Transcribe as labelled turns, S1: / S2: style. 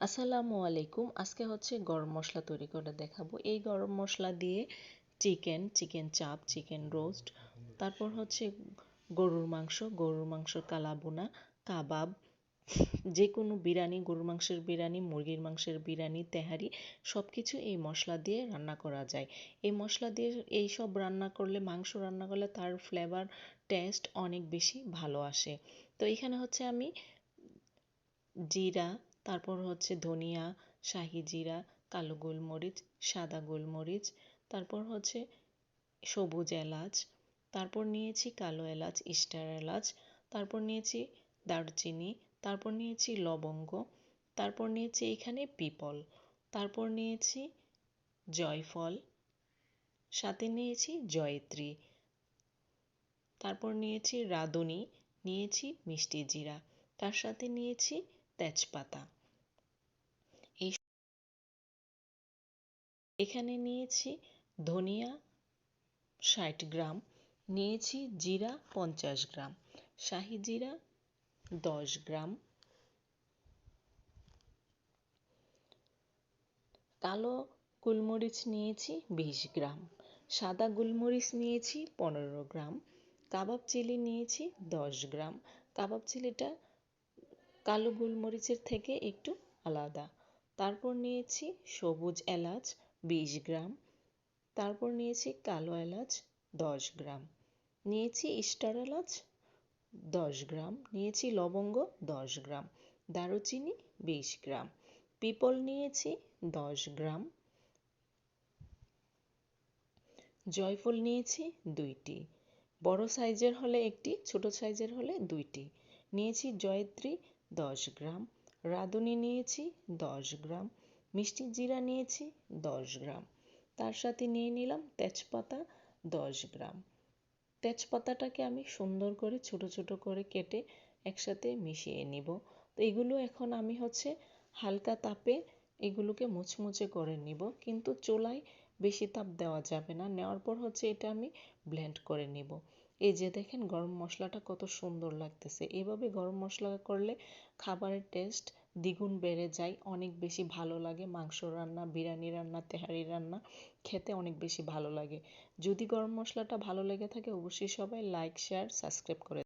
S1: আসসালামু আলাইকুম। আজকে হচ্ছে গরম মশলা তৈরি করে দেখাবো। এই গরম মশলা দিয়ে চিকেন চাপ, চিকেন রোস্ট, তারপর হচ্ছে গরুর মাংস কালাভুনা, কাবাব, যেকোনো বিরিয়ানি, গরুর মাংসের বিরিয়ানি, মুরগির মাংসের বিরিয়ানি, তেহারি সবকিছু এই মশলা দিয়ে রান্না করা যায়। এই মশলা দিয়ে এইসব রান্না করলে, মাংস রান্না করলে তার ফ্লেভার, টেস্ট অনেক বেশি ভালো আসে। তো এখানে হচ্ছে আমি জিরা, তারপর হচ্ছে ধনিয়া, শাহি জিরা, কালো গোলমরিচ, সাদা গোলমরিচ, তারপর হচ্ছে সবুজ এলাচ, তারপর নিয়েছি কালো এলাচ, স্টার এলাচ, তারপর নিয়েছি দারচিনি, তারপর নিয়েছি লবঙ্গ, তারপর নিয়েছি এখানে পিপল, তারপর নিয়েছি জয়ফল, সাথে নিয়েছি জয়ত্রী, তারপর নিয়েছি রাঁধুনি, নিয়েছি মিষ্টি জিরা, তার সাথে নিয়েছি তেজপাতা। এখানে নিয়েছি ধনিয়া ৬০ গ্রাম, নিয়েছি জিরা ৫০ গ্রাম, শাহি জিরা ১০ গ্রাম, কালো গোলমরিচ নিয়েছি ২০ গ্রাম, সাদা গোলমরিচ নিয়েছি ১৫ গ্রাম, কাবাব চিলি নিয়েছি ১০ গ্রাম। কাবাব চিলিটা কালো গোলমরিচের থেকে একটু আলাদা। তারপর নিয়েছি সবুজ এলাচ ২০ গ্রাম, তারপর নিয়েছি কালো এলাচ ১০ গ্রাম, নিয়েছি স্টার এলাচ ১০ গ্রাম, নিয়েছি লবঙ্গ ১০ গ্রাম, দারুচিনি ২০ গ্রাম, পিপল নিয়েছি ১০ গ্রাম, জয়ফল নিয়েছি ২টি, বড় সাইজের হলে একটি, ছোট সাইজের হলে ২টি, নিয়েছি জয়ত্রী ১০ গ্রাম, রাঁধুনি নিয়েছি ১০ গ্রাম, মিষ্টি জিরা নিয়েছি ১০ গ্রাম, তার সাথে নিয়ে নিলাম তেজপাতা ১০ গ্রাম। তেজপাতাটাকে আমি সুন্দর করে ছোট ছোট করে কেটে একসাথে মিশিয়ে নিব। তো এগুলো এখন আমি হচ্ছে হালকা তাপে এগুলোকে মুচমুচে করে নিব, কিন্তু চুলায় বেশি তাপ দেওয়া যাবে না। নেওয়ার পর হচ্ছে এটা আমি ব্লেন্ড করে নিব। এই যে দেখেন গরম মশলাটা কত সুন্দর লাগতেছে। এভাবে গরম মশলা করলে খাবারের টেস্ট দ্বিগুণ বেড়ে যায়, অনেক বেশি ভালো লাগে। মাংস রান্না, বিরিয়ানি রান্না, তেহারি রান্না খেতে অনেক বেশি ভালো লাগে। যদি গরম মশলাটা ভালো লেগে থাকে অবশ্যই সবাই লাইক, শেয়ার, সাবস্ক্রাইব করে